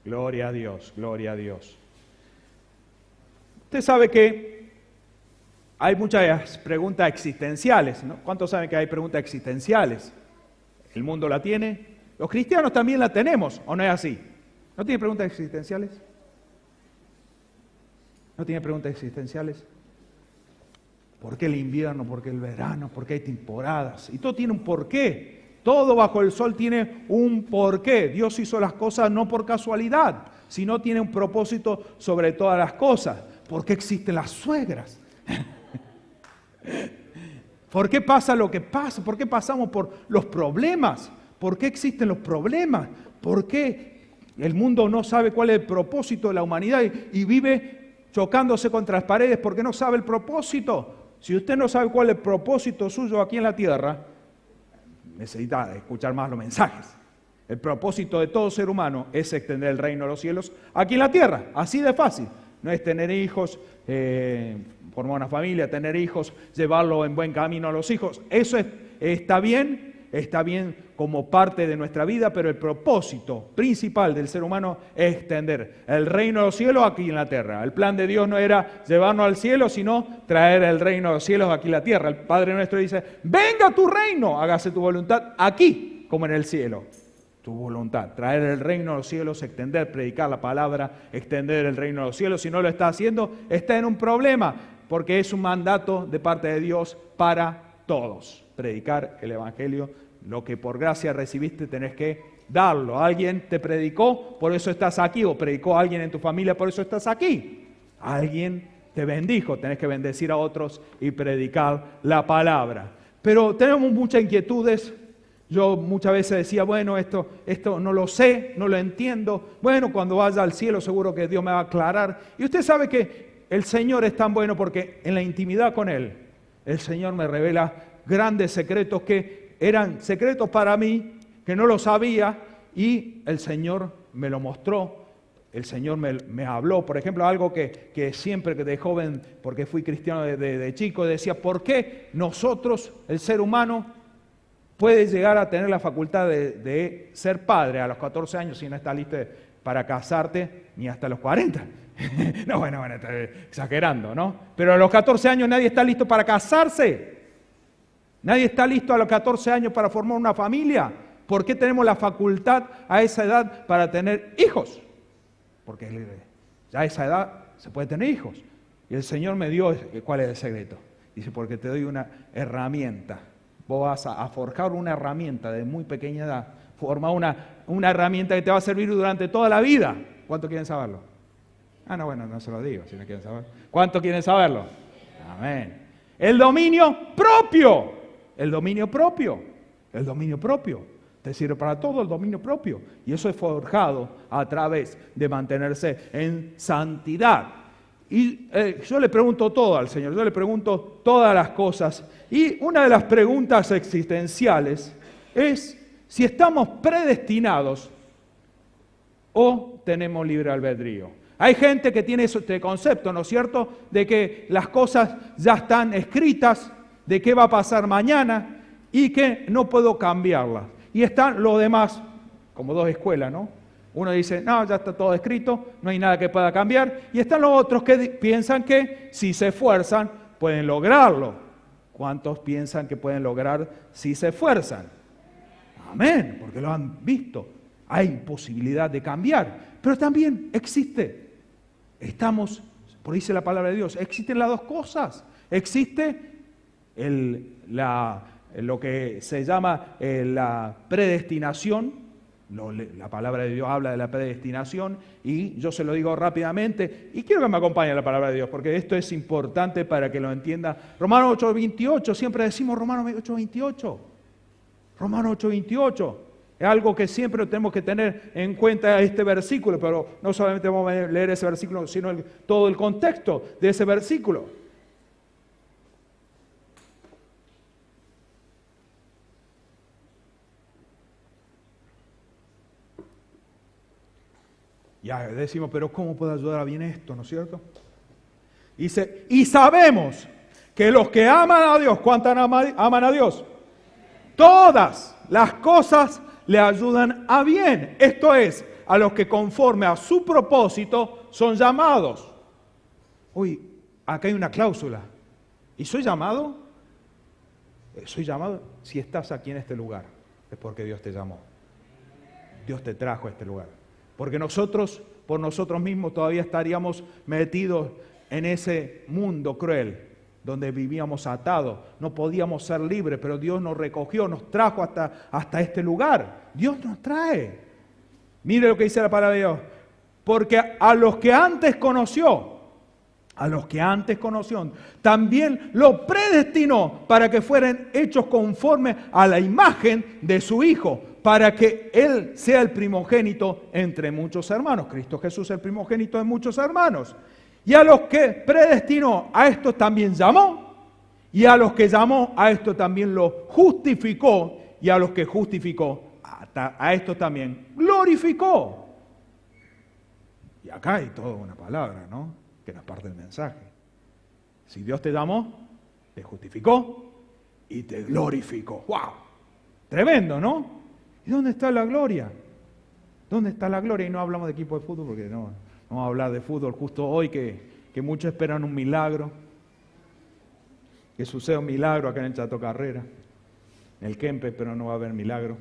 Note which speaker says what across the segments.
Speaker 1: Gloria a Dios, gloria a Dios. Usted sabe que hay muchas preguntas existenciales, ¿no? ¿Cuántos saben que hay preguntas existenciales? ¿El mundo la tiene? Los cristianos también la tenemos, ¿o no es así? ¿No tiene preguntas existenciales? ¿No tiene preguntas existenciales? ¿Por qué el invierno? ¿Por qué el verano? ¿Por qué hay temporadas? Y todo tiene un porqué. Todo bajo el sol tiene un porqué. Dios hizo las cosas no por casualidad, sino tiene un propósito sobre todas las cosas. ¿Por qué existen las suegras? ¿Por qué pasa lo que pasa? ¿Por qué pasamos por los problemas? ¿Por qué existen los problemas? ¿Por qué el mundo no sabe cuál es el propósito de la humanidad y vive chocándose contra las paredes porque no sabe el propósito? Si usted no sabe cuál es el propósito suyo aquí en la tierra, necesita escuchar más los mensajes. El propósito de todo ser humano es extender el reino de los cielos aquí en la tierra, así de fácil. No es tener hijos, formar una familia, tener hijos, llevarlo en buen camino a los hijos. Eso está bien como parte de nuestra vida, pero el propósito principal del ser humano es extender el reino de los cielos aquí en la tierra. El plan de Dios no era llevarnos al cielo, sino traer el reino de los cielos aquí en la tierra. El Padre nuestro dice, venga tu reino, hágase tu voluntad aquí como en el cielo. Tu voluntad, traer el reino de los cielos, extender, predicar la palabra, extender el reino de los cielos. Si no lo está haciendo, está en un problema, porque es un mandato de parte de Dios para todos. Predicar el evangelio. Lo que por gracia recibiste tenés que darlo. Alguien te predicó, por eso estás aquí. O predicó a alguien en tu familia, por eso estás aquí. Alguien te bendijo, tenés que bendecir a otros y predicar la palabra. Pero tenemos muchas inquietudes. Yo muchas veces decía, bueno, esto no lo sé, no lo entiendo. Bueno, cuando vaya al cielo seguro que Dios me va a aclarar. Y usted sabe que el Señor es tan bueno porque en la intimidad con Él, el Señor me revela grandes secretos que eran secretos para mí, que no lo sabía, y el Señor me lo mostró, el Señor me habló. Por ejemplo, algo que siempre que de joven, porque fui cristiano de chico, decía, ¿por qué nosotros, el ser humano, puede llegar a tener la facultad de ser padre a los 14 años si no está listo para casarte, ni hasta los 40? No, bueno, estoy exagerando, ¿no? Pero a los 14 años nadie está listo para casarse. Nadie está listo a los 14 años para formar una familia. ¿Por qué tenemos la facultad a esa edad para tener hijos? Porque ya a esa edad se puede tener hijos. Y el Señor me dio, ¿cuál es el secreto? Dice, porque te doy una herramienta. Vos vas a forjar una herramienta de muy pequeña edad. Forma una herramienta que te va a servir durante toda la vida. ¿Cuántos quieren saberlo? No, bueno, no se lo digo si no quieren saberlo. ¿Cuántos quieren saberlo? Amén. El dominio propio. El dominio propio. El dominio propio. Te sirve para todo el dominio propio. Y eso es forjado a través de mantenerse en santidad. Y yo le pregunto todo al Señor. Yo le pregunto todas las cosas. Y una de las preguntas existenciales es si estamos predestinados o tenemos libre albedrío. Hay gente que tiene este concepto, ¿no es cierto?, de que las cosas ya están escritas, de qué va a pasar mañana y que no puedo cambiarlas. Y están los demás, como dos escuelas, ¿no? Uno dice, no, ya está todo escrito, no hay nada que pueda cambiar. Y están los otros que piensan que si se esfuerzan pueden lograrlo. ¿Cuántos piensan que pueden lograr si se esfuerzan? Amén, porque lo han visto. Hay posibilidad de cambiar, pero también existe. Por ahí dice la palabra de Dios, existen las dos cosas. Existe lo que se llama la predestinación. La palabra de Dios habla de la predestinación y yo se lo digo rápidamente y quiero que me acompañe la palabra de Dios porque esto es importante para que lo entienda. Romanos 8:28, siempre decimos Romanos 8:28. Romanos 8:28. Es algo que siempre tenemos que tener en cuenta este versículo, pero no solamente vamos a leer ese versículo, sino todo el contexto de ese versículo. Ya decimos, pero ¿cómo puedo ayudar a bien esto? ¿No es cierto? Dice, y sabemos que los que aman a Dios, ¿cuántas aman a Dios? Todas las cosas le ayudan a bien. Esto es, a los que conforme a su propósito son llamados. Uy, acá hay una cláusula. ¿Y soy llamado? Soy llamado si estás aquí en este lugar. Es porque Dios te llamó. Dios te trajo a este lugar. Porque nosotros, por nosotros mismos, todavía estaríamos metidos en ese mundo cruel, donde vivíamos atados. No podíamos ser libres, pero Dios nos recogió, nos trajo hasta este lugar. Dios nos trae. Mire lo que dice la palabra de Dios. Porque a los que antes conoció, también lo predestinó para que fueran hechos conforme a la imagen de su Hijo, para que Él sea el primogénito entre muchos hermanos. Cristo Jesús es el primogénito de muchos hermanos. Y a los que predestinó, a estos también llamó, y a los que llamó, a estos también lo justificó, y a los que justificó, a estos también glorificó. Y acá hay toda una palabra, ¿no? Que no es parte del mensaje. Si Dios te llamó, te justificó y te glorificó. ¡Wow! Tremendo, ¿no? ¿Y dónde está la gloria? ¿Dónde está la gloria? Y no hablamos de equipo de fútbol porque no vamos a hablar de fútbol justo hoy que muchos esperan un milagro. Que suceda un milagro acá en el Chato Carrera, en el Kempe, pero no va a haber milagro.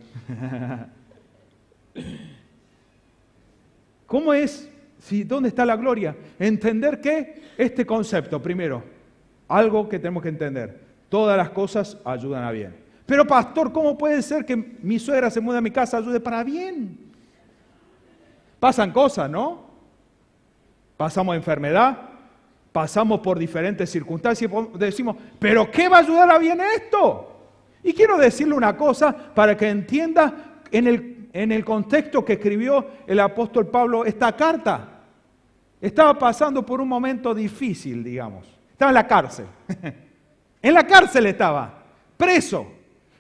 Speaker 1: ¿Cómo es? ¿Dónde está la gloria? Entender que este concepto, primero, algo que tenemos que entender, todas las cosas ayudan a bien. Pero pastor, ¿cómo puede ser que mi suegra se mude a mi casa ayude para bien? Pasan cosas, ¿no? Pasamos enfermedad, pasamos por diferentes circunstancias y decimos, ¿pero qué va a ayudar a bien esto? Y quiero decirle una cosa para que entienda en el contexto que escribió el apóstol Pablo esta carta. Estaba pasando por un momento difícil, digamos. Estaba en la cárcel. En la cárcel estaba, preso.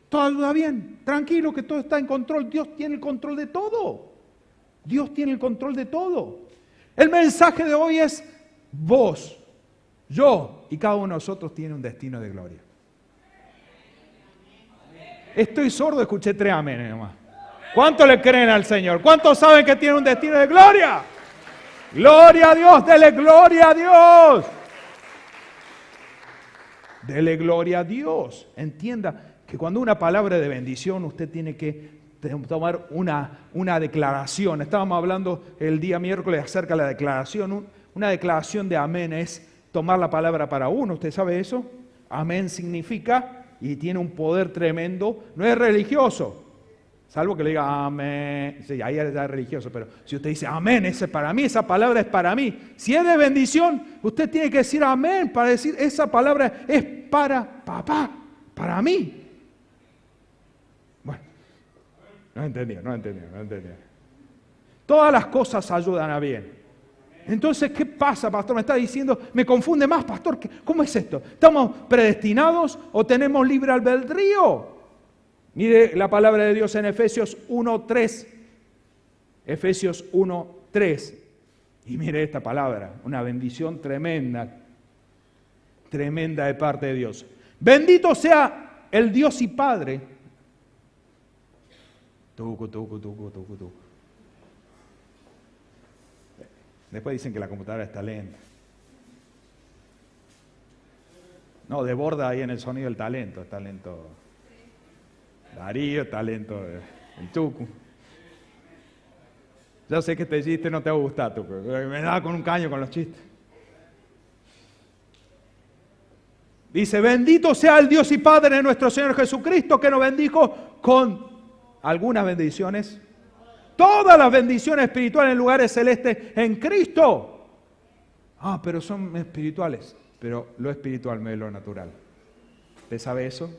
Speaker 1: Todo va bien, tranquilo que todo está en control. Dios tiene el control de todo. Dios tiene el control de todo. El mensaje de hoy es vos, yo y cada uno de nosotros tiene un destino de gloria. Estoy sordo, escuché 3 amenes nomás. ¿Cuántos le creen al Señor? ¿Cuántos saben que tiene un destino de gloria? ¡Gloria a Dios! ¡Dele gloria a Dios! Dele gloria a Dios. Entienda que cuando una palabra de bendición usted tiene que tomar una declaración. Estábamos hablando el día miércoles acerca de la declaración. Una declaración de amén es tomar la palabra para uno. ¿Usted sabe eso? Amén significa, y tiene un poder tremendo, no es religioso. Salvo que le diga amén, sí, ahí es religioso, pero si usted dice amén, ese es para mí, esa palabra es para mí. Si es de bendición, usted tiene que decir amén para decir esa palabra es para papá, para mí. Bueno, no entendí. Todas las cosas ayudan a bien. Entonces, ¿qué pasa, pastor? Me está diciendo, me confunde más, pastor, ¿cómo es esto? ¿Estamos predestinados o tenemos libre albedrío? Mire la palabra de Dios en Efesios 1:3. Efesios 1:3. Y mire esta palabra, una bendición tremenda de parte de Dios. Bendito sea el Dios y Padre. Tucu. Después dicen que la computadora está lenta. No, desborda ahí en el sonido el talento, el talento. Darío, talento, el Tucu. Ya sé que este chiste no te va a gustar, Tucu. Me da con un caño con los chistes. Dice, bendito sea el Dios y Padre de nuestro Señor Jesucristo, que nos bendijo con algunas bendiciones. Todas las bendiciones espirituales en lugares celestes en Cristo. Ah, pero son espirituales. Pero lo espiritual no es lo natural. ¿Usted sabe eso?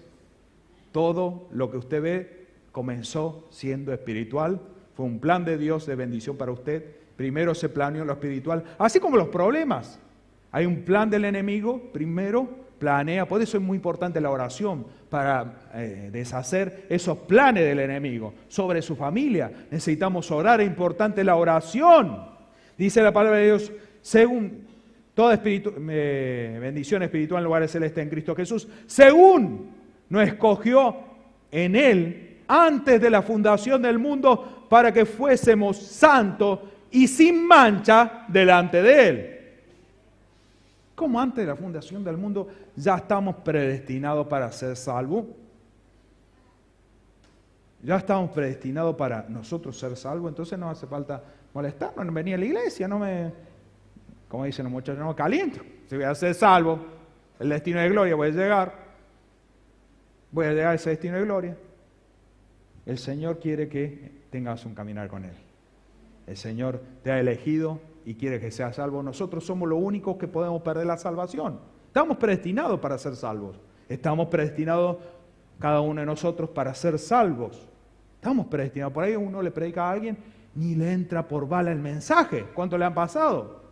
Speaker 1: Todo lo que usted ve comenzó siendo espiritual. Fue un plan de Dios de bendición para usted. Primero se planeó lo espiritual. Así como los problemas. Hay un plan del enemigo. Primero planea. Por eso es muy importante la oración. Para deshacer esos planes del enemigo sobre su familia. Necesitamos orar. Es importante la oración. Dice la palabra de Dios. Según toda bendición espiritual en lugares celestes en Cristo Jesús. Según nos escogió en Él antes de la fundación del mundo para que fuésemos santos y sin mancha delante de Él. ¿Cómo antes de la fundación del mundo ya estamos predestinados para ser salvos? Ya estamos predestinados para nosotros ser salvos, entonces no hace falta molestarnos, venir a la iglesia, como dicen los muchachos, no me caliento. Si voy a ser salvo, el destino de gloria voy a llegar a ese destino de gloria. El Señor quiere que tengas un caminar con Él. El Señor te ha elegido y quiere que seas salvo. Nosotros somos los únicos que podemos perder la salvación. Estamos predestinados para ser salvos. Estamos predestinados cada uno de nosotros para ser salvos. Estamos predestinados. Por ahí uno le predica a alguien, ni le entra por bala el mensaje. ¿Cuánto le han pasado?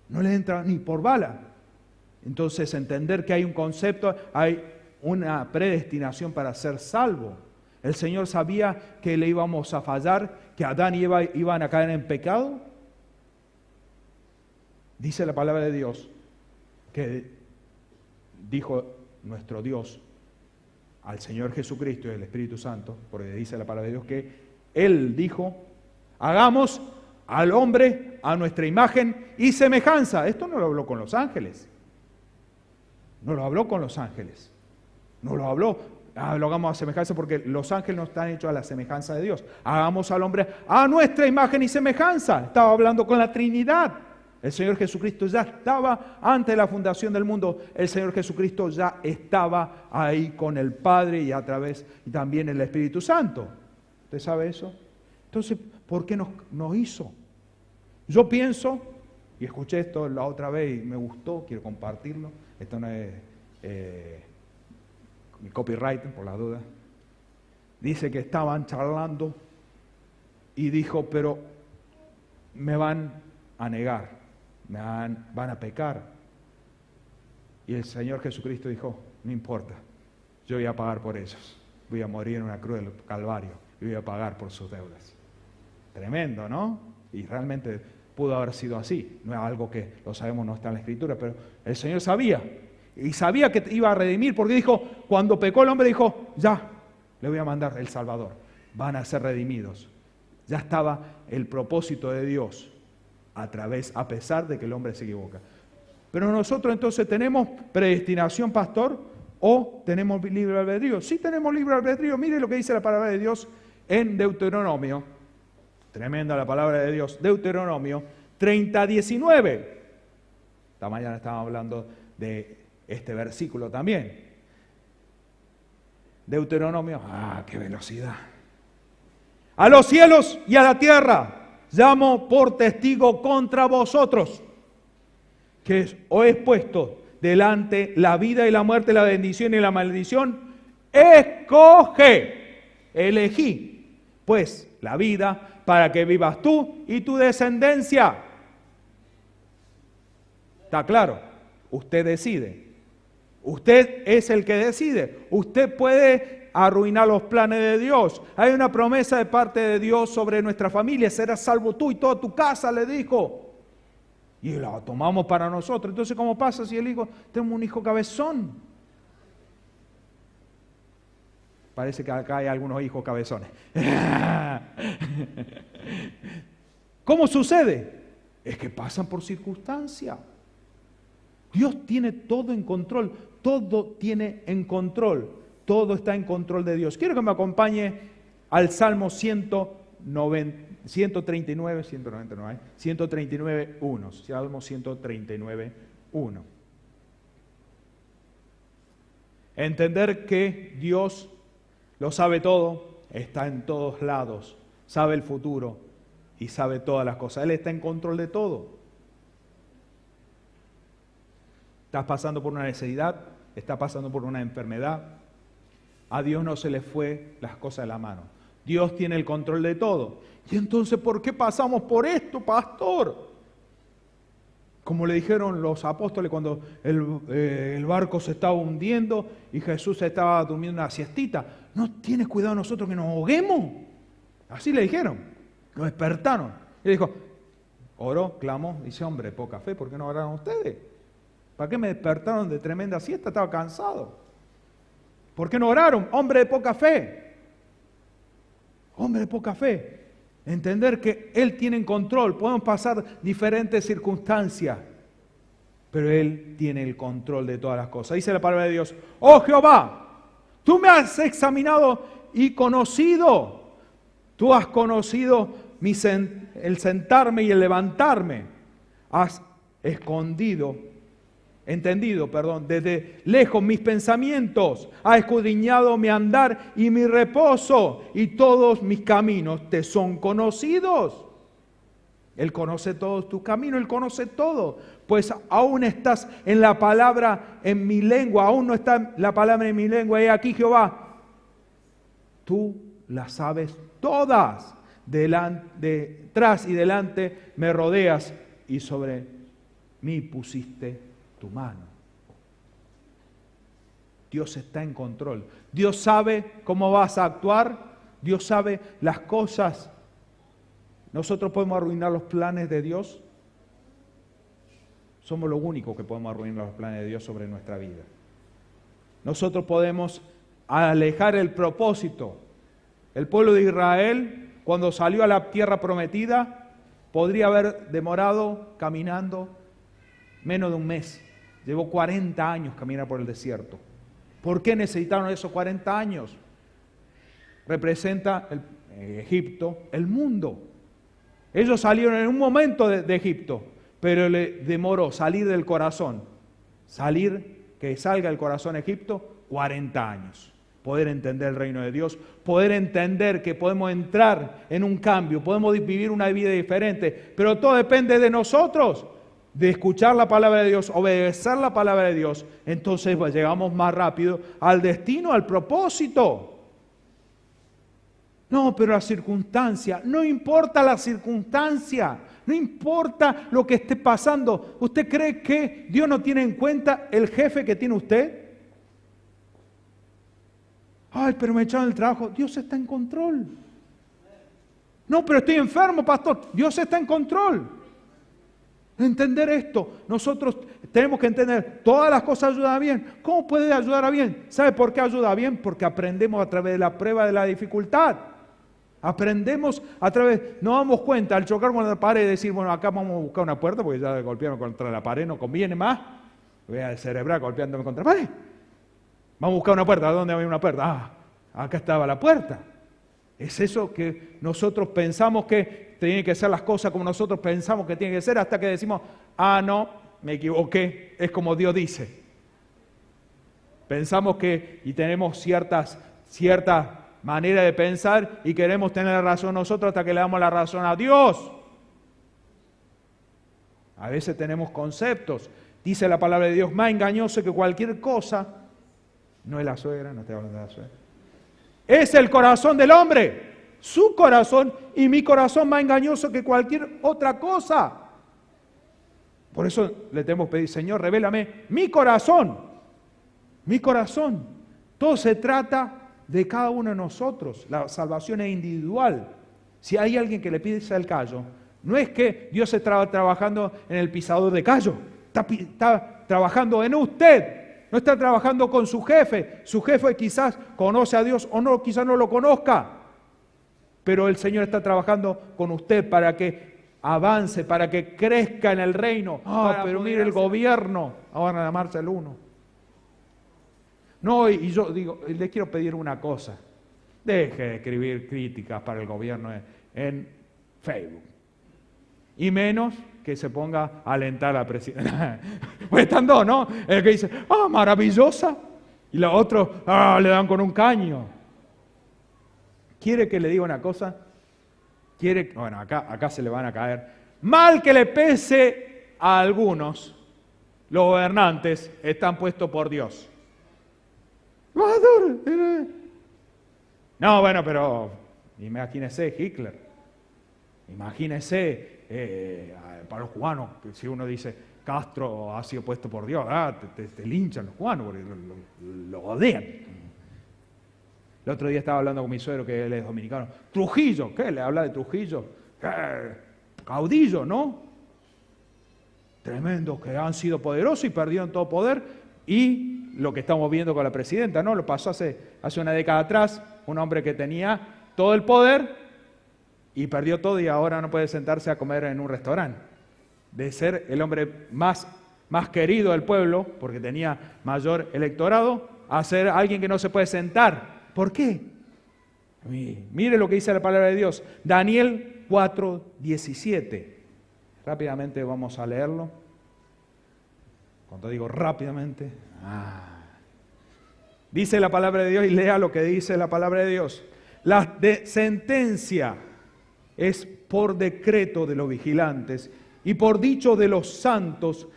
Speaker 1: No le entra ni por bala. Entonces, entender que hay un concepto, hay una predestinación para ser salvo. El Señor sabía que le íbamos a fallar, que Adán y Eva iban a caer en pecado. Dice la palabra de Dios que dijo nuestro Dios al Señor Jesucristo y al Espíritu Santo, porque dice la palabra de Dios que Él dijo, hagamos al hombre a nuestra imagen y semejanza. Esto no lo habló con los ángeles. No lo habló con los ángeles. No lo habló. Lo hagamos a semejanza porque los ángeles no están hechos a la semejanza de Dios. Hagamos al hombre a nuestra imagen y semejanza. Estaba hablando con la Trinidad. El Señor Jesucristo ya estaba antes de la fundación del mundo. El Señor Jesucristo ya estaba ahí con el Padre y también el Espíritu Santo. ¿Usted sabe eso? Entonces, ¿por qué nos hizo? Yo pienso, y escuché esto la otra vez y me gustó, quiero compartirlo. Esto no es mi copyright, por la duda. Dice que estaban charlando y dijo, pero me van a negar. Van a pecar. Y el Señor Jesucristo dijo, no importa, yo voy a pagar por ellos. Voy a morir en una cruz del Calvario y voy a pagar por sus deudas. Tremendo, ¿no? Y realmente pudo haber sido así. No es algo que lo sabemos, no está en la Escritura, pero el Señor sabía. Y sabía que iba a redimir, porque dijo, cuando pecó el hombre, dijo, ya, le voy a mandar el Salvador. Van a ser redimidos. Ya estaba el propósito de Dios a pesar de que el hombre se equivoca. Pero nosotros entonces tenemos predestinación, pastor, o tenemos libre albedrío. Sí tenemos libre albedrío. Mire lo que dice la palabra de Dios en Deuteronomio. Tremenda la palabra de Dios. Deuteronomio 30:19. Esta mañana estábamos hablando de este versículo también. Deuteronomio. ¡Qué velocidad! A los cielos y a la tierra llamo por testigo contra vosotros, que os he puesto delante la vida y la muerte, la bendición y la maldición. Escoge, elegí, pues, la vida para que vivas tú y tu descendencia. ¿Está claro? Usted decide. Usted es el que decide. Usted puede arruinar los planes de Dios. Hay una promesa de parte de Dios sobre nuestra familia. Serás salvo tú y toda tu casa, le dijo. Y la tomamos para nosotros. Entonces, ¿cómo pasa si el hijo, tenemos un hijo cabezón? Parece que acá hay algunos hijos cabezones. ¿Cómo sucede? Es que pasan por circunstancias. Dios tiene todo en control. Todo tiene en control. Todo está en control de Dios. Quiero que me acompañe al Salmo 139, 139, 1. Salmo 139, 1. Entender que Dios lo sabe todo, está en todos lados, sabe el futuro y sabe todas las cosas. Él está en control de todo. Estás pasando por una necesidad, estás pasando por una enfermedad. A Dios no se le fue las cosas de la mano. Dios tiene el control de todo. Y entonces, ¿por qué pasamos por esto, pastor? Como le dijeron los apóstoles cuando el barco se estaba hundiendo y Jesús estaba durmiendo una siestita. ¿No tienes cuidado nosotros que nos ahoguemos? Así le dijeron. Lo despertaron. Y dijo, oró, clamó, dice, hombre, poca fe, ¿por qué no oraron ustedes? ¿Para qué me despertaron de tremenda siesta? Estaba cansado. ¿Por qué no oraron? Hombre de poca fe. Hombre de poca fe. Entender que Él tiene control. Podemos pasar diferentes circunstancias, pero Él tiene el control de todas las cosas. Dice la palabra de Dios: oh Jehová, tú me has examinado y conocido. Tú has conocido el sentarme y el levantarme. Has entendido, desde lejos mis pensamientos. Has escudriñado mi andar y mi reposo, y todos mis caminos te son conocidos. Él conoce todos tus caminos, Él conoce todo. Pues aún estás en la palabra en mi lengua, aún no está la palabra en mi lengua. He aquí, Jehová, tú las sabes todas. Detrás y delante me rodeas, y sobre mí pusiste tu mano. Dios está en control. Dios sabe cómo vas a actuar. Dios sabe las cosas. ¿Nosotros podemos arruinar los planes de Dios? Somos los únicos que podemos arruinar los planes de Dios sobre nuestra vida. Nosotros podemos alejar el propósito. El pueblo de Israel, cuando salió a la tierra prometida, podría haber demorado caminando menos de un mes. Llevó 40 años caminar por el desierto. ¿Por qué necesitaron esos 40 años? Representa Egipto, el mundo. Ellos salieron en un momento de Egipto, pero le demoró salir del corazón. Que salga el corazón de Egipto, 40 años. Poder entender el reino de Dios, poder entender que podemos entrar en un cambio, podemos vivir una vida diferente, pero todo depende de nosotros, de escuchar la palabra de Dios, obedecer la palabra de Dios. Entonces llegamos más rápido al destino, al propósito. No, pero la circunstancia, no importa la circunstancia, no importa lo que esté pasando. ¿Usted cree que Dios no tiene en cuenta el jefe que tiene usted? Ay, pero me echaron el trabajo. Dios está en control. No, pero estoy enfermo, pastor. Dios está en control. Entender esto. Nosotros tenemos que entender, todas las cosas ayudan a bien. ¿Cómo puede ayudar a bien? ¿Sabe por qué ayuda a bien? Porque aprendemos a través de la prueba de la dificultad. Aprendemos a través, nos damos cuenta al chocar con la pared y decir, bueno, acá vamos a buscar una puerta porque ya golpearme contra la pared no conviene más. Voy a celebrar golpeándome contra la pared. Vamos a buscar una puerta. ¿Dónde hay una puerta? Ah, acá estaba la puerta. Es eso que nosotros pensamos que tienen que ser las cosas como nosotros pensamos que tienen que ser, hasta que decimos, ah, no, me equivoqué, es como Dios dice. Pensamos que, y tenemos cierta manera de pensar y queremos tener la razón nosotros hasta que le damos la razón a Dios. A veces tenemos conceptos. Dice la palabra de Dios, más engañoso que cualquier cosa. No es la suegra, no estoy hablando de la suegra. Es el corazón del hombre. Su corazón y mi corazón más engañoso que cualquier otra cosa. Por eso le tenemos que pedir, Señor, revélame mi corazón. Mi corazón. Todo se trata de cada uno de nosotros. La salvación es individual. Si hay alguien que le pisa el callo, no es que Dios está trabajando en el pisador de callo. Está trabajando en usted. No está trabajando con su jefe. Su jefe quizás conoce a Dios o no, quizás no lo conozca. Pero el Señor está trabajando con usted para que avance, para que crezca en el reino. Pero mire el gobierno. Ahora en la marcha el 1. No, y yo digo, le quiero pedir una cosa. Deje de escribir críticas para el gobierno en Facebook. Y menos que se ponga a alentar a la presidenta. Pues están dos, ¿no? El que dice, maravillosa. Y la otra, le dan con un caño. ¿Quiere que le diga una cosa? Bueno, acá se le van a caer. Mal que le pese a algunos, los gobernantes están puestos por Dios. No, bueno, pero imagínese Hitler. Imagínese para los cubanos, que si uno dice Castro ha sido puesto por Dios, te linchan los cubanos porque lo odian. El otro día estaba hablando con mi suegro, que él es dominicano. Trujillo, ¿qué? Le habla de Trujillo. Caudillo, ¿no? Tremendo, que han sido poderosos y perdieron todo poder. Y lo que estamos viendo con la presidenta, ¿no? Lo pasó hace una década atrás, un hombre que tenía todo el poder y perdió todo y ahora no puede sentarse a comer en un restaurante. De ser el hombre más querido del pueblo, porque tenía mayor electorado, a ser alguien que no se puede sentar. ¿Por qué? Mire lo que dice la palabra de Dios. Daniel 4:17. Rápidamente vamos a leerlo. Cuando digo rápidamente, dice la palabra de Dios, y lea lo que dice la palabra de Dios. La sentencia es por decreto de los vigilantes y por dicho de los santos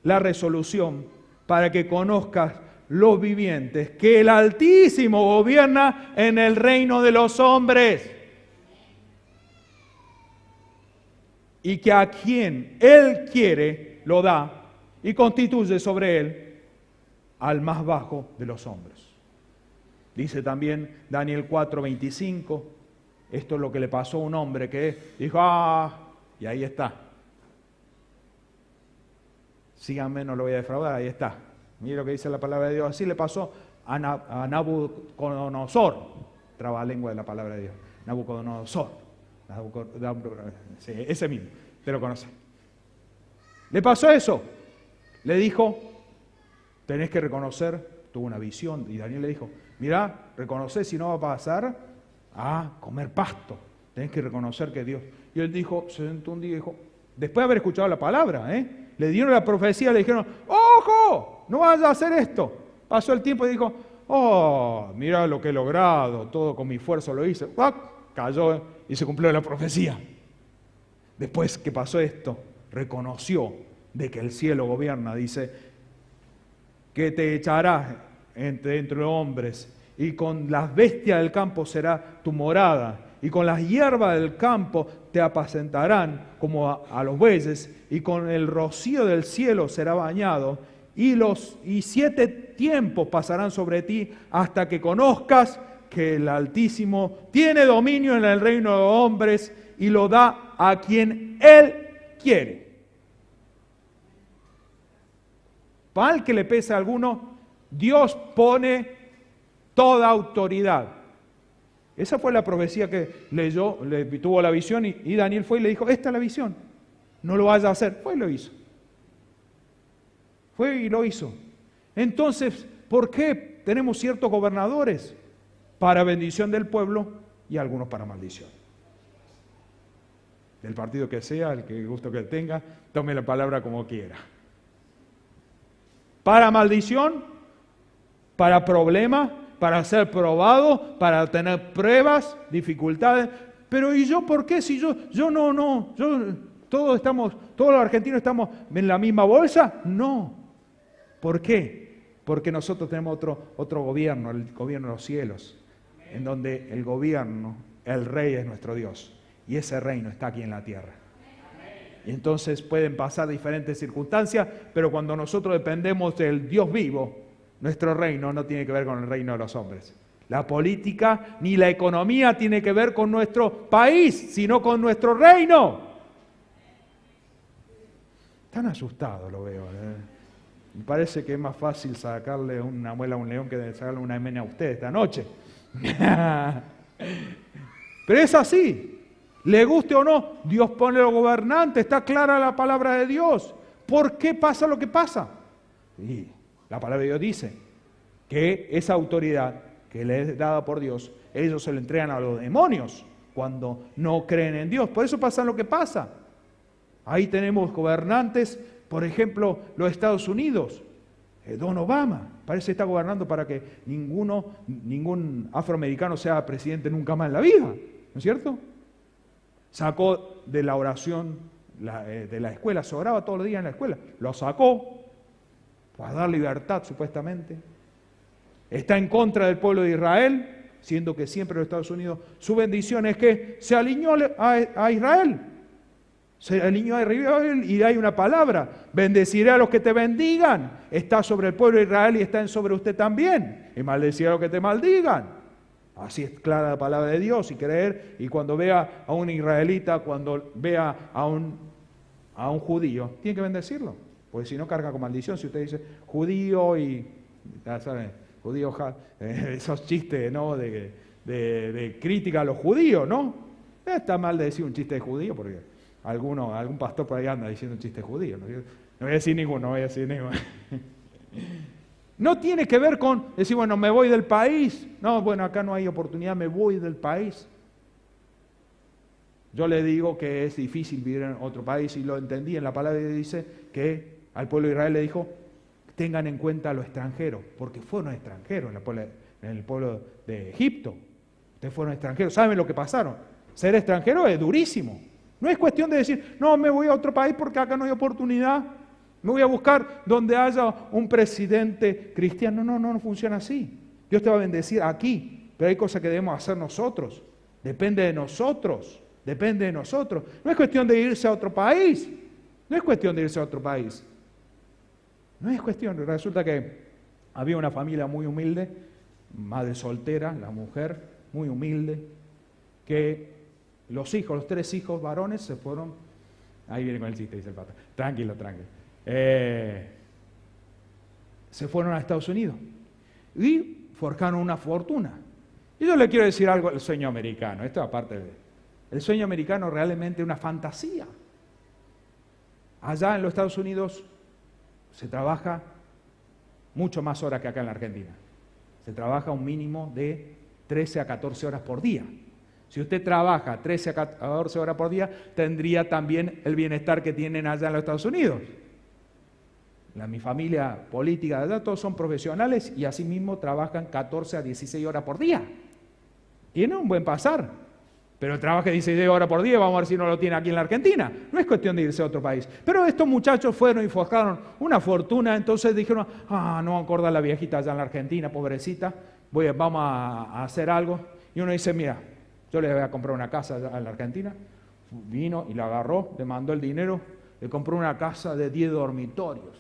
Speaker 1: la resolución, para que conozcas los vivientes que el Altísimo gobierna en el reino de los hombres, y que a quien Él quiere lo da y constituye sobre él al más bajo de los hombres. Dice también Daniel 4:25, esto es lo que le pasó a un hombre que dijo, y ahí está. Síganme, no lo voy a defraudar, ahí está. Mire lo que dice la palabra de Dios. Así le pasó a Nabucodonosor, trabalengua de la palabra de Dios. Nabucodonosor. Sí, ese mismo, te lo conoces. Le pasó eso. Le dijo, tenés que reconocer, tuvo una visión, y Daniel le dijo, mirá, reconocer si no va a pasar a comer pasto. Tenés que reconocer que Dios. Y él dijo, se sentó un día y dijo, después de haber escuchado la palabra, le dieron la profecía, le dijeron, ¡ojo! No vayas a hacer esto. Pasó el tiempo y dijo, mira lo que he logrado, todo con mi esfuerzo lo hice. Cayó y se cumplió la profecía. Después que pasó esto, reconoció de que el cielo gobierna, dice, que te echarás entre los hombres, y con las bestias del campo será tu morada, y con las hierbas del campo te apacentarán como a los bueyes, y con el rocío del cielo será bañado, y 7 tiempos pasarán sobre ti hasta que conozcas que el Altísimo tiene dominio en el reino de los hombres y lo da a quien Él quiere. Para el que le pese a alguno, Dios pone toda autoridad. Esa fue la profecía que leyó, tuvo la visión y Daniel fue y le dijo, esta es la visión, no lo vayas a hacer. Fue y lo hizo. Fue y lo hizo. Entonces, ¿por qué tenemos ciertos gobernadores? Para bendición del pueblo y algunos para maldición. Del partido que sea, el que gusto que tenga, tome la palabra como quiera. Para maldición, para problemas, para ser probado, para tener pruebas, dificultades. Pero ¿y yo por qué? Si yo todos los argentinos estamos en la misma bolsa. No. ¿Por qué? Porque nosotros tenemos otro gobierno, el gobierno de los cielos, en donde el gobierno, el rey es nuestro Dios, y ese reino está aquí en la tierra. Y entonces pueden pasar diferentes circunstancias, pero cuando nosotros dependemos del Dios vivo, nuestro reino no tiene que ver con el reino de los hombres. La política ni la economía tiene que ver con nuestro país, sino con nuestro reino. Están asustados, lo veo. Me parece que es más fácil sacarle una muela a un león que sacarle una mena a usted esta noche. Pero es así. Le guste o no, Dios pone los gobernantes, está clara la palabra de Dios. ¿Por qué pasa lo que pasa? Y la palabra de Dios dice que esa autoridad que le es dada por Dios, ellos se la entregan a los demonios cuando no creen en Dios. Por eso pasa lo que pasa. Ahí tenemos gobernantes, por ejemplo, los Estados Unidos. Don Obama parece que está gobernando para que ningún afroamericano sea presidente nunca más en la vida, ¿no es cierto? Sacó de la oración de la escuela, se oraba todos los días en la escuela, lo sacó para dar libertad supuestamente. Está en contra del pueblo de Israel, siendo que siempre los Estados Unidos, su bendición es que se alineó a Israel. Se alineó a Israel y hay una palabra, bendeciré a los que te bendigan. Está sobre el pueblo de Israel y está sobre usted también. Y maldeciré a los que te maldigan. Así es clara la palabra de Dios y creer. Y cuando vea a un israelita, cuando vea a un judío, tiene que bendecirlo. Porque si no carga con maldición. Si usted dice judío y, ya saben, judío, esos chistes, ¿no? de crítica a los judíos, ¿no? Está mal de decir un chiste de judío, porque algún pastor por ahí anda diciendo un chiste judío. No voy a decir ninguno, No tiene que ver con decir, bueno, me voy del país. No, bueno, acá no hay oportunidad, me voy del país. Yo le digo que es difícil vivir en otro país y lo entendí. En la palabra de Dios dice que al pueblo de Israel le dijo, tengan en cuenta a los extranjeros, porque fueron extranjeros en el pueblo de Egipto. Ustedes fueron extranjeros, ¿saben lo que pasaron? Ser extranjero es durísimo. No es cuestión de decir, no, me voy a otro país porque acá no hay oportunidad. Me voy a buscar donde haya un presidente cristiano. No funciona así. Dios te va a bendecir aquí, pero hay cosas que debemos hacer nosotros. Depende de nosotros. No es cuestión de irse a otro país. Resulta que había una familia muy humilde, madre soltera, la mujer, muy humilde, que los 3 hijos varones se fueron. Ahí viene con el chiste, dice el pastor. Tranquilo. Se fueron a Estados Unidos y forjaron una fortuna. Y yo le quiero decir algo al sueño americano. Esto aparte el sueño americano realmente es una fantasía. Allá en los Estados Unidos se trabaja mucho más horas que acá en la Argentina. Se trabaja un mínimo de 13 a 14 horas por día. Si usted trabaja 13 a 14 horas por día, tendría también el bienestar que tienen allá en los Estados Unidos. Mi familia política de allá, todos son profesionales y asimismo trabajan 14 a 16 horas por día. Tiene un buen pasar, pero trabaja 16 horas por día, vamos a ver si no lo tiene aquí en la Argentina. No es cuestión de irse a otro país. Pero estos muchachos fueron y forjaron una fortuna, entonces dijeron, no vamos a acordar a la viejita allá en la Argentina, pobrecita, vamos a hacer algo. Y uno dice, mira, yo le voy a comprar una casa allá en la Argentina. Vino y la agarró, le mandó el dinero, le compró una casa de 10 dormitorios.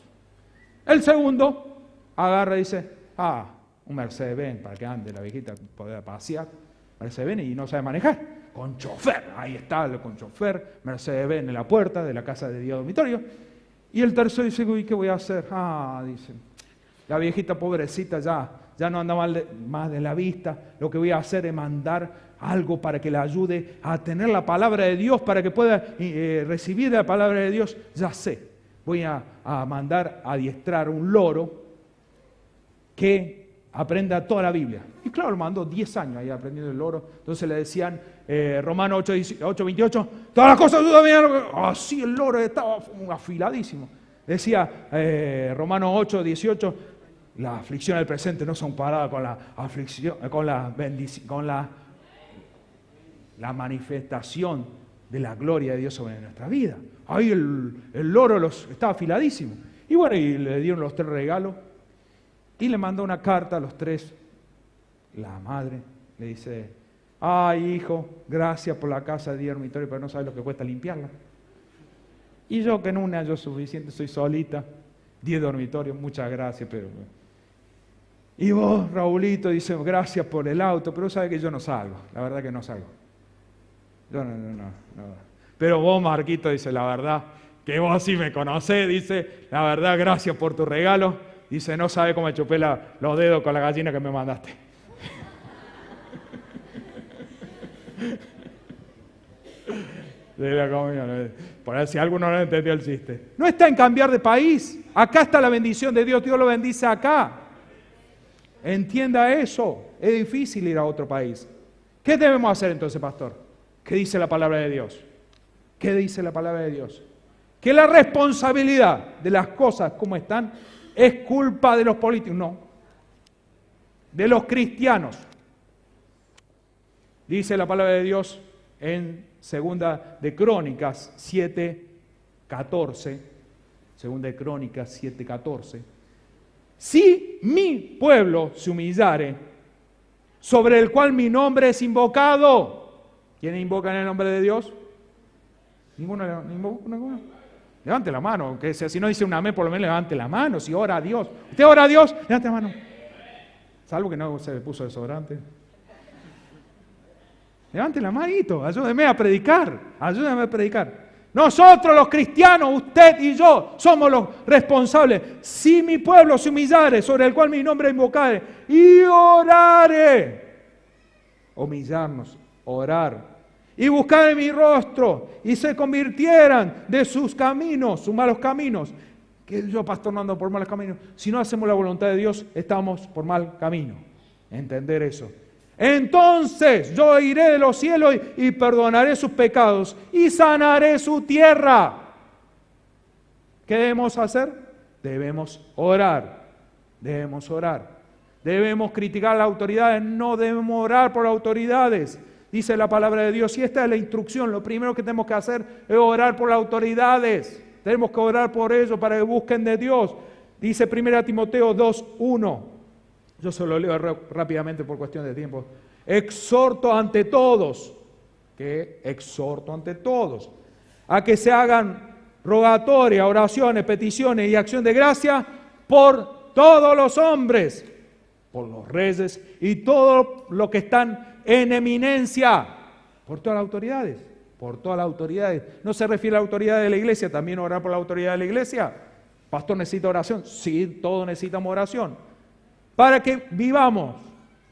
Speaker 1: El segundo agarra y dice, un Mercedes-Benz para que ande la viejita, poder pasear, Mercedes-Benz y no sabe manejar, con chofer, ahí está, con chofer, Mercedes-Benz en la puerta de la casa de 10 dormitorios. Y el tercero dice, uy, ¿qué voy a hacer? Dice, la viejita pobrecita ya no anda más de la vista, lo que voy a hacer es mandar algo para que le ayude a tener la palabra de Dios, para que pueda recibir la palabra de Dios. Ya sé, voy a mandar a adiestrar un loro que aprenda toda la Biblia. Y claro, lo mandó 10 años ahí aprendiendo el loro. Entonces le decían, Romanos 8:28, todas las cosas ayudan bien. Sí, el loro estaba afiladísimo. Decía Romanos 8:18, la aflicción del presente no son paradas con la aflicción, con la bendición, con la manifestación de la gloria de Dios sobre nuestra vida. Ahí el loro estaba afiladísimo. Y bueno, y le dieron los 3 regalos y le mandó una carta a los 3. La madre le dice, hijo, gracias por la casa de 10 dormitorios, pero no sabes lo que cuesta limpiarla. Y yo que en una yo suficiente, soy solita, 10 dormitorios, muchas gracias, pero... Y vos, Raulito, dice, gracias por el auto, pero sabe que yo no salgo, la verdad que no salgo. Yo no. Pero vos, Marquito, dice, la verdad, que vos sí me conocés, dice, la verdad, gracias por tu regalo. Dice, no sabe cómo me chupé los dedos con la gallina que me mandaste. Por ahí si alguno no entendió el chiste. No está en cambiar de país. Acá está la bendición de Dios. Dios lo bendice acá. Entienda eso. Es difícil ir a otro país. ¿Qué debemos hacer entonces, pastor? ¿Qué dice la palabra de Dios? ¿Qué dice la palabra de Dios? Que la responsabilidad de las cosas como están es culpa de los políticos. No. De los cristianos. Dice la palabra de Dios en Segunda de Crónicas 7:14. Segunda de Crónicas 7:14. Si mi pueblo se humillare, sobre el cual mi nombre es invocado. ¿Quiénes invocan el nombre de Dios? ¿Ninguno? Levante la mano, que si no dice un amén, por lo menos levante la mano. Si ora a Dios. ¿Usted ora a Dios? Levante la mano. Salvo que no se le puso desodorante. Levante la manito, ayúdeme a predicar. Nosotros los cristianos, usted y yo, somos los responsables. Si mi pueblo se humillare, sobre el cual mi nombre invocare, y orare. Humillarnos, orar. y buscaren mi rostro y se convirtieran de sus caminos, sus malos caminos. Que yo, pastor, no ando por malos caminos. Si no hacemos la voluntad de Dios, estamos por mal camino. Entender eso. Entonces yo iré de los cielos y perdonaré sus pecados y sanaré su tierra. ¿Qué debemos hacer? Debemos orar. Debemos orar. Debemos criticar a las autoridades, no debemos orar por las autoridades. Dice la palabra de Dios, y esta es la instrucción, lo primero que tenemos que hacer es orar por las autoridades. Tenemos que orar por ellos para que busquen de Dios. Dice 1 Timoteo 2:1. Yo se lo leo rápidamente por cuestión de tiempo. Exhorto ante todos, a que se hagan rogatorias, oraciones, peticiones y acción de gracia por todos los hombres, por los reyes y todos los que están en eminencia, por todas las autoridades, No se refiere a la autoridad de la iglesia, también orar por la autoridad de la iglesia. Pastor, ¿necesita oración? Sí, todos necesitamos oración. Para que vivamos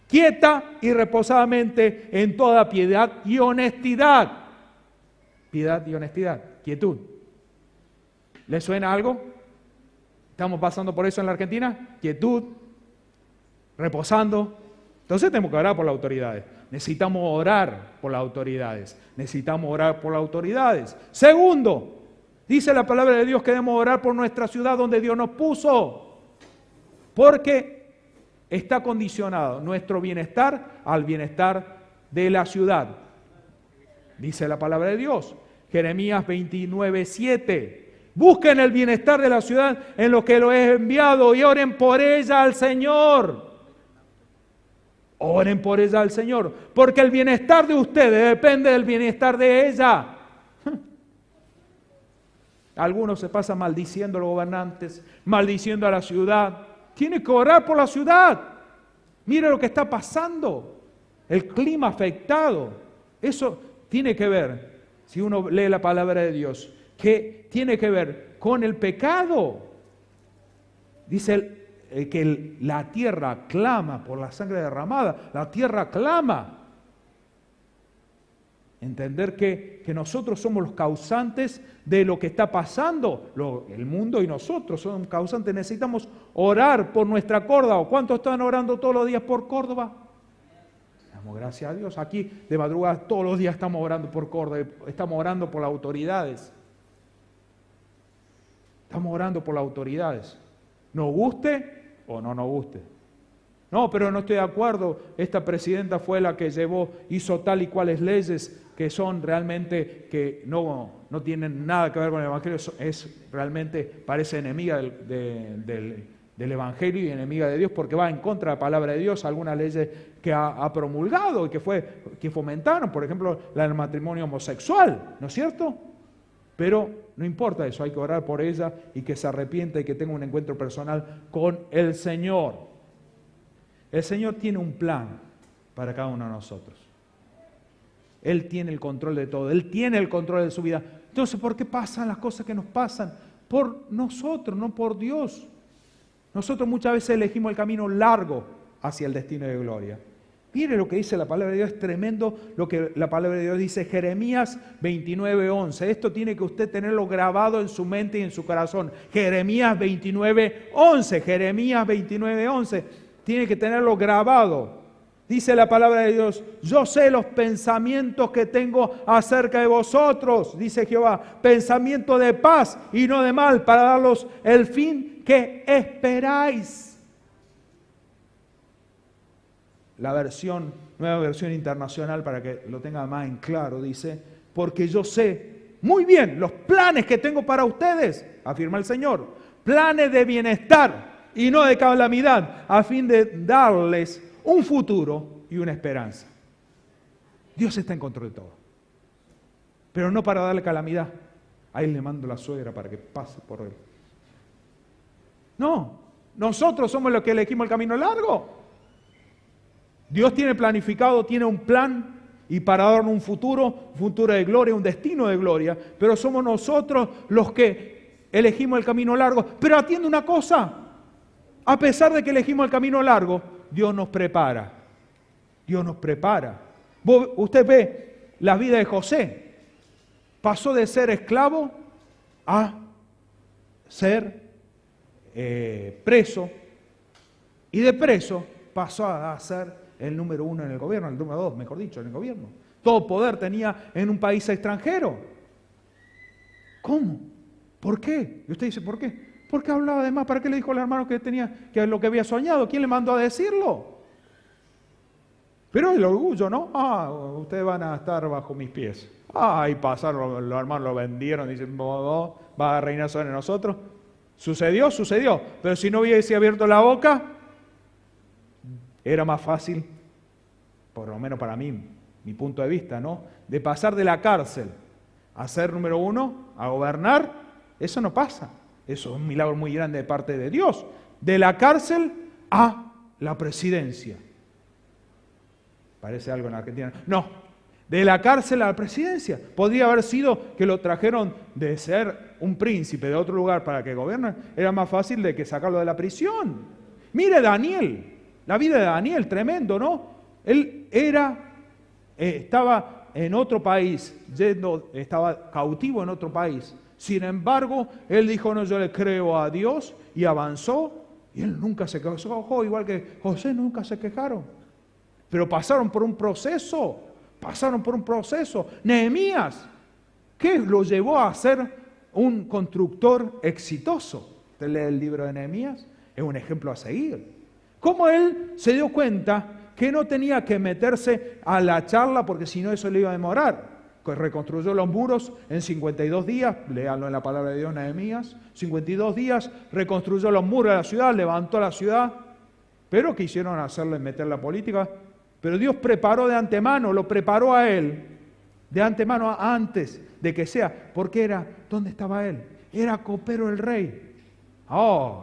Speaker 1: quieta y reposadamente en toda piedad y honestidad. Piedad y honestidad, quietud. ¿Le suena algo? ¿Estamos pasando por eso en la Argentina? Quietud, reposando. Entonces tenemos que orar por las autoridades. Necesitamos orar por las autoridades. Segundo, dice la palabra de Dios que debemos orar por nuestra ciudad donde Dios nos puso. Porque está condicionado nuestro bienestar al bienestar de la ciudad. Dice la palabra de Dios, Jeremías 29:7. Busquen el bienestar de la ciudad en lo que lo he enviado y oren por ella al Señor. Oren por ella al Señor, porque el bienestar de ustedes depende del bienestar de ella. Algunos se pasan maldiciendo a los gobernantes, maldiciendo a la ciudad. Tiene que orar por la ciudad. Mire lo que está pasando. El clima afectado. Eso tiene que ver, si uno lee la palabra de Dios, que tiene que ver con el pecado. Dice que la tierra clama por la sangre derramada. La tierra clama. Entender que nosotros somos los causantes de lo que está pasando. El mundo y nosotros somos causantes. Necesitamos orar por nuestra Córdoba. ¿Cuántos están orando todos los días por Córdoba? Damos gracias a Dios. Aquí de madrugada todos los días estamos orando por Córdoba. Estamos orando por las autoridades. Estamos orando por las autoridades. ¿Nos guste o no nos guste? No, pero no estoy de acuerdo. Esta presidenta fue la que hizo tal y cuales leyes que son realmente, que no tienen nada que ver con el Evangelio. Realmente parece enemiga del Evangelio y enemiga de Dios porque va en contra de la palabra de Dios. Algunas leyes que ha promulgado y que fomentaron, por ejemplo, la del matrimonio homosexual, ¿no es cierto? Pero no importa eso, hay que orar por ella y que se arrepienta y que tenga un encuentro personal con el Señor. El Señor tiene un plan para cada uno de nosotros. Él tiene el control de todo, Él tiene el control de su vida. Entonces, ¿por qué pasan las cosas que nos pasan? Por nosotros, no por Dios. Nosotros muchas veces elegimos el camino largo hacia el destino de gloria. Mire lo que dice la palabra de Dios, es tremendo lo que la palabra de Dios dice, Jeremías 29:11. Esto tiene que usted tenerlo grabado en su mente y en su corazón. Jeremías 29:11, Jeremías 29:11. Tiene que tenerlo grabado. Dice la palabra de Dios, yo sé los pensamientos que tengo acerca de vosotros, dice Jehová, pensamiento de paz y no de mal, para daros el fin que esperáis. La nueva versión internacional, para que lo tenga más en claro, dice, porque yo sé muy bien los planes que tengo para ustedes, afirma el Señor, planes de bienestar y no de calamidad, a fin de darles un futuro y una esperanza. Dios está en control de todo, pero no para darle calamidad. Ahí le mando la suegra para que pase por él. No, nosotros somos los que elegimos el camino largo. Dios tiene planificado, tiene un plan y para darnos un futuro de gloria, un destino de gloria, pero somos nosotros los que elegimos el camino largo. Pero atiende una cosa, a pesar de que elegimos el camino largo, Dios nos prepara. Dios nos prepara. Usted ve la vida de José. Pasó de ser esclavo a ser preso. Y de preso pasó a ser el número 1 en el gobierno, el número 2, mejor dicho, en el gobierno. Todo poder tenía en un país extranjero. ¿Cómo? ¿Por qué? Y usted dice, ¿por qué? Porque hablaba de más. ¿Para qué le dijo al hermano que tenía que lo que había soñado? ¿Quién le mandó a decirlo? Pero el orgullo, ¿no? Ustedes van a estar bajo mis pies. Y pasaron, los hermanos lo vendieron, dicen, va a reinar sobre nosotros. ¿Sucedió? Sucedió. Pero si no hubiese abierto la boca, era más fácil, por lo menos para mí, mi punto de vista, ¿no? De pasar de la cárcel a ser número 1, a gobernar, eso no pasa. Eso es un milagro muy grande de parte de Dios. De la cárcel a la presidencia. Parece algo en Argentina. No, de la cárcel a la presidencia. Podría haber sido que lo trajeron de ser un príncipe de otro lugar para que gobierne. Era más fácil de que sacarlo de la prisión. Mire Daniel, la vida de Daniel, tremendo, ¿no? Él estaba en otro país, estaba cautivo en otro país. Sin embargo, él dijo, no, yo le creo a Dios, y avanzó, y él nunca se quejó, igual que José, nunca se quejaron. Pero pasaron por un proceso. Nehemías, ¿qué lo llevó a ser un constructor exitoso? Usted lee el libro de Nehemías, es un ejemplo a seguir. Cómo él se dio cuenta que no tenía que meterse a la charla porque si no eso le iba a demorar. Reconstruyó los muros en 52 días, léanlo en la palabra de Dios, Nehemías, 52 días, reconstruyó los muros de la ciudad, levantó la ciudad, pero quisieron hacerle meter la política. Pero Dios preparó de antemano, lo preparó a él, de antemano antes de que sea, porque ¿dónde estaba él? Era copero del rey.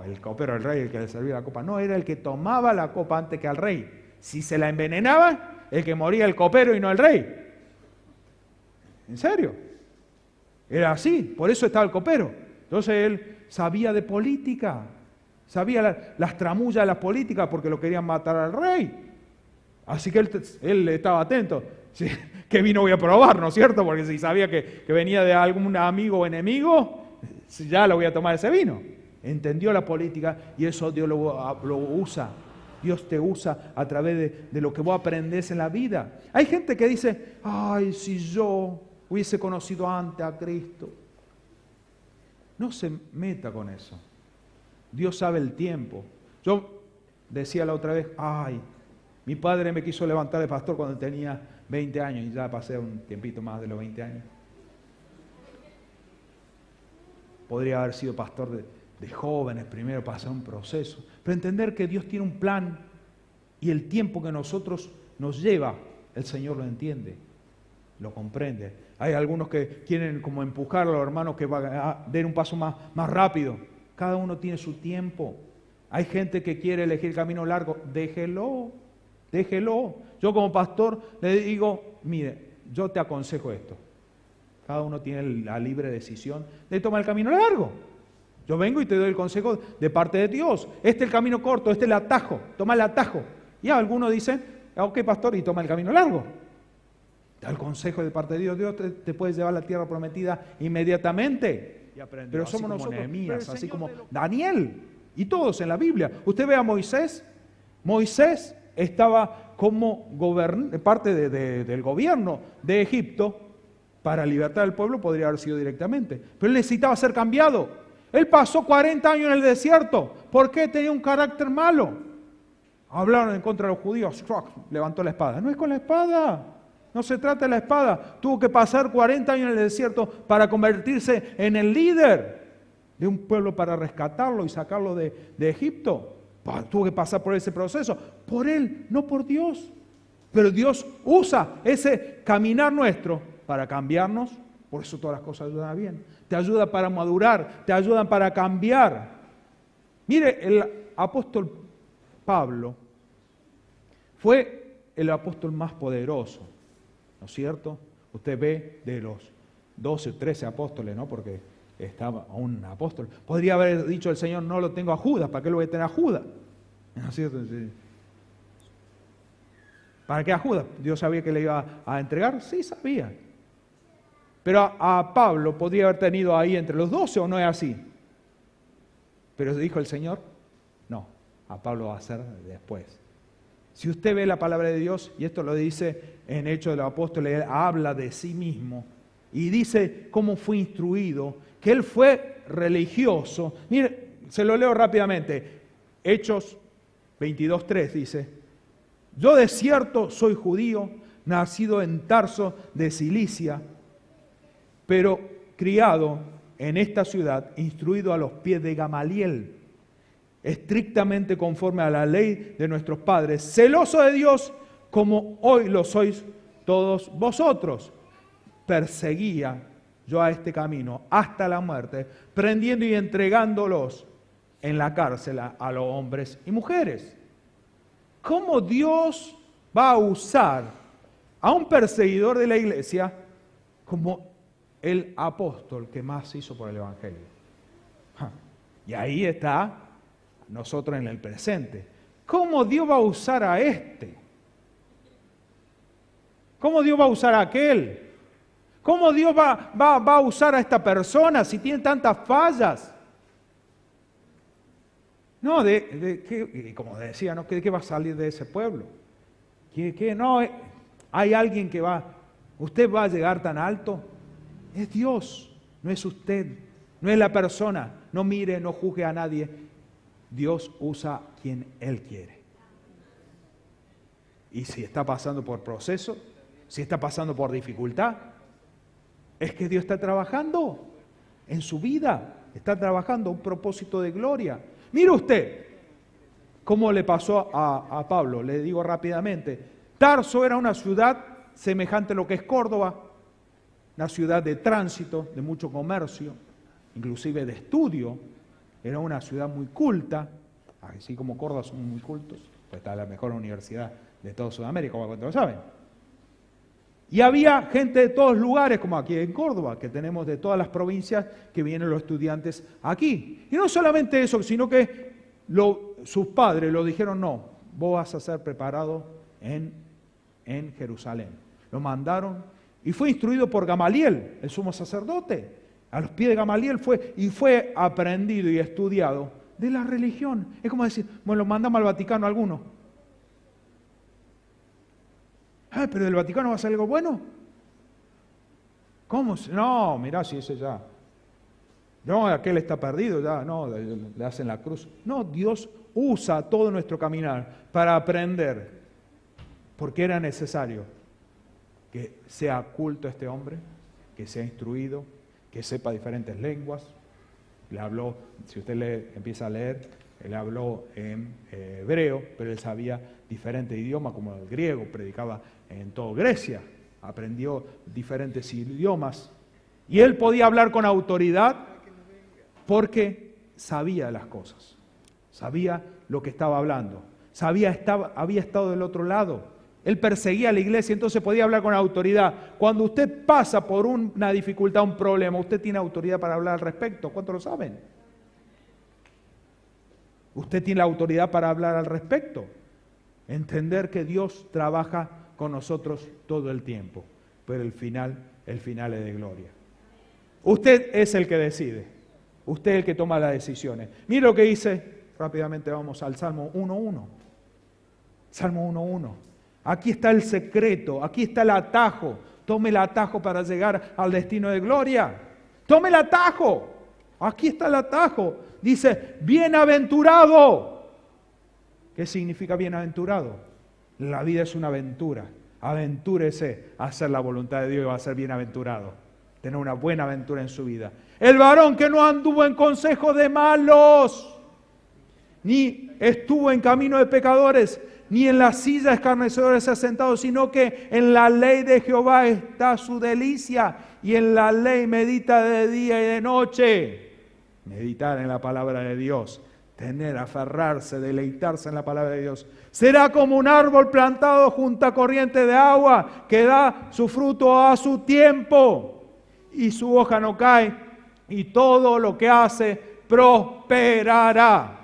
Speaker 1: El copero del rey, el que le servía la copa. No, era el que tomaba la copa antes que al rey. Si se la envenenaba, el que moría el copero y no el rey. ¿En serio? Era así, por eso estaba el copero. Entonces él sabía de política, sabía las tramullas de las políticas porque lo querían matar al rey. Así que él estaba atento. Sí, ¿qué vino voy a probar, no es cierto? Porque si sabía que venía de algún amigo o enemigo, ya lo voy a tomar ese vino. Entendió la política y eso Dios lo usa. Dios te usa a través de lo que vos aprendes en la vida. Hay gente que dice, si yo hubiese conocido antes a Cristo. No se meta con eso. Dios sabe el tiempo. Yo decía la otra vez, mi padre me quiso levantar de pastor cuando tenía 20 años y ya pasé un tiempito más de los 20 años. Podría haber sido pastor de jóvenes primero, pasar un proceso. Pero entender que Dios tiene un plan y el tiempo que nosotros nos lleva, el Señor lo entiende, lo comprende. Hay algunos que quieren como empujar a los hermanos que den un paso más rápido. Cada uno tiene su tiempo. Hay gente que quiere elegir el camino largo. Déjelo. Yo como pastor le digo, mire, yo te aconsejo esto. Cada uno tiene la libre decisión de tomar el camino largo. Yo vengo y te doy el consejo de parte de Dios. Este es el camino corto, este es el atajo. Toma el atajo. Y algunos dicen, ok pastor, y toma el camino largo. Da el consejo de parte de Dios. Dios te puede llevar a la tierra prometida inmediatamente. Pero somos nosotros, Nehemías, así como Daniel y todos en la Biblia. Usted ve a Moisés. Moisés estaba como parte del gobierno de Egipto. Para libertar al pueblo podría haber sido directamente. Pero él necesitaba ser cambiado. Él pasó 40 años en el desierto. ¿Por qué? Tenía un carácter malo. Hablaron en contra de los judíos. Levantó la espada. No es con la espada. No se trata de la espada. Tuvo que pasar 40 años en el desierto para convertirse en el líder de un pueblo para rescatarlo y sacarlo de Egipto. Tuvo que pasar por ese proceso. Por él, no por Dios. Pero Dios usa ese caminar nuestro para cambiarnos. Por eso todas las cosas ayudan a bien. Te ayuda para madurar, te ayudan para cambiar. Mire, el apóstol Pablo fue el apóstol más poderoso, ¿no es cierto? Usted ve de los 12 o 13 apóstoles, ¿no? Porque estaba un apóstol. Podría haber dicho el Señor, no lo tengo a Judas, ¿para qué lo voy a tener a Judas? ¿No es cierto? Sí. ¿Para qué a Judas? ¿Dios sabía que le iba a entregar? Sí, sabía. Pero a Pablo podría haber tenido ahí entre los 12 o no es así. Pero dijo el Señor, no, a Pablo va a ser después. Si usted ve la palabra de Dios, y esto lo dice en Hechos de los Apóstoles, él habla de sí mismo y dice cómo fue instruido, que él fue religioso. Mire, se lo leo rápidamente. Hechos 22:3 dice, yo de cierto soy judío, nacido en Tarso de Cilicia, pero criado en esta ciudad, instruido a los pies de Gamaliel, estrictamente conforme a la ley de nuestros padres, celoso de Dios como hoy lo sois todos vosotros. Perseguía yo a este camino hasta la muerte, prendiendo y entregándolos en la cárcel a los hombres y mujeres. ¿Cómo Dios va a usar a un perseguidor de la iglesia como el apóstol que más hizo por el Evangelio? Y ahí está nosotros en el presente. ¿Cómo Dios va a usar a este? ¿Cómo Dios va a usar a aquel? ¿Cómo Dios va a usar a esta persona si tiene tantas fallas? No, como decía, ¿no? ¿De qué va a salir de ese pueblo? ¿Qué? No, hay alguien que va, usted va a llegar tan alto. Es Dios, no es usted, no es la persona. No mire, no juzgue a nadie. Dios usa quien Él quiere. Y si está pasando por proceso, si está pasando por dificultad, es que Dios está trabajando en su vida, está trabajando un propósito de gloria. Mire usted cómo le pasó a Pablo, le digo rápidamente. Tarso era una ciudad semejante a lo que es Córdoba, una ciudad de tránsito, de mucho comercio, inclusive de estudio. Era una ciudad muy culta, así como Córdoba son muy cultos, pues está la mejor universidad de toda Sudamérica, como todos saben. Y había gente de todos lugares, como aquí en Córdoba, que tenemos de todas las provincias que vienen los estudiantes aquí. Y no solamente eso, sino que sus padres lo dijeron, no, vos vas a ser preparado en Jerusalén. Lo mandaron y fue instruido por Gamaliel, el sumo sacerdote. A los pies de Gamaliel fue aprendido y estudiado de la religión. Es como decir, bueno, lo mandamos al Vaticano alguno. Pero del Vaticano va a salir algo bueno. ¿Cómo? No, mirá si ese ya. No, aquel está perdido, ya, no, le hacen la cruz. No, Dios usa todo nuestro caminar para aprender, porque era necesario que sea culto este hombre, que sea instruido, que sepa diferentes lenguas. Le habló, si usted empieza a leer, él habló en hebreo, pero él sabía diferentes idiomas, como el griego, predicaba en toda Grecia, aprendió diferentes idiomas. Y él podía hablar con autoridad porque sabía las cosas, sabía lo que estaba hablando, había estado del otro lado. Él perseguía a la iglesia, entonces podía hablar con autoridad. Cuando usted pasa por una dificultad, un problema, usted tiene autoridad para hablar al respecto. ¿Cuántos lo saben? Usted tiene la autoridad para hablar al respecto. Entender que Dios trabaja con nosotros todo el tiempo, pero el final es de gloria. Usted es el que decide, usted es el que toma las decisiones. Mire lo que dice, rápidamente vamos al Salmo 1.1. Salmo 1.1. Aquí está el secreto, aquí está el atajo. Tome el atajo para llegar al destino de gloria. Tome el atajo. Aquí está el atajo. Dice, bienaventurado. ¿Qué significa bienaventurado? La vida es una aventura. Aventúrese a hacer la voluntad de Dios y va a ser bienaventurado. Tener una buena aventura en su vida. El varón que no anduvo en consejo de malos, ni estuvo en camino de pecadores, ni en la silla de escarnecedores se ha sentado, sino que en la ley de Jehová está su delicia, y en la ley medita de día y de noche. Meditar en la palabra de Dios, aferrarse, deleitarse en la palabra de Dios. Será como un árbol plantado junto a corriente de agua, que da su fruto a su tiempo, y su hoja no cae, y todo lo que hace prosperará.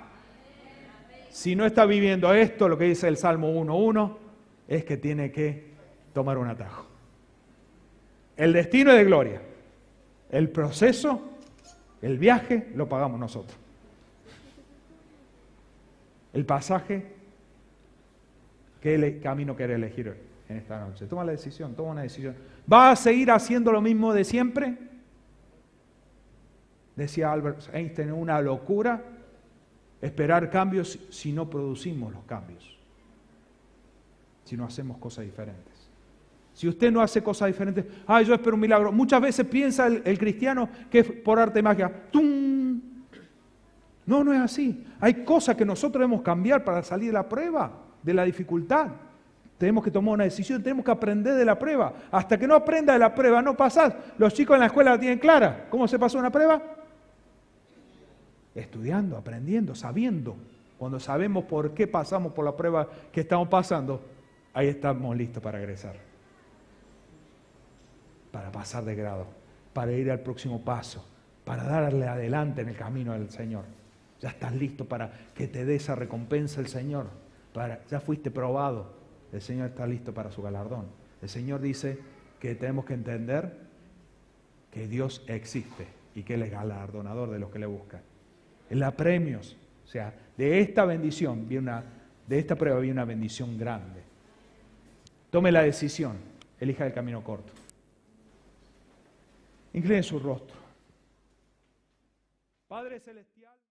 Speaker 1: Si no está viviendo esto, lo que dice el Salmo 1.1, es que tiene que tomar un atajo. El destino es de gloria. El proceso, el viaje, lo pagamos nosotros. El pasaje, ¿qué camino quiere elegir en esta noche? Toma la decisión, toma una decisión. ¿Va a seguir haciendo lo mismo de siempre? Decía Albert Einstein, una locura esperar cambios si no producimos los cambios, si no hacemos cosas diferentes. Si usted no hace cosas diferentes, yo espero un milagro. Muchas veces piensa el cristiano que es por arte de magia. ¡Tum! No, no es así. Hay cosas que nosotros debemos cambiar para salir de la prueba, de la dificultad. Tenemos que tomar una decisión, tenemos que aprender de la prueba. Hasta que no aprenda de la prueba, no pasás. Los chicos en la escuela la tienen clara. ¿Cómo se pasó una prueba? Estudiando, aprendiendo, sabiendo. Cuando sabemos por qué pasamos por la prueba que estamos pasando, ahí estamos listos para egresar. Para pasar de grado, para ir al próximo paso, para darle adelante en el camino del Señor. Ya estás listo para que te dé esa recompensa el Señor. Ya fuiste probado. El Señor está listo para su galardón. El Señor dice que tenemos que entender que Dios existe y que Él es galardonador de los que le buscan. Él da premios. O sea, de esta bendición, de esta prueba viene una bendición grande. Tome la decisión. Elija el camino corto. Incline su rostro. Padre Celestial.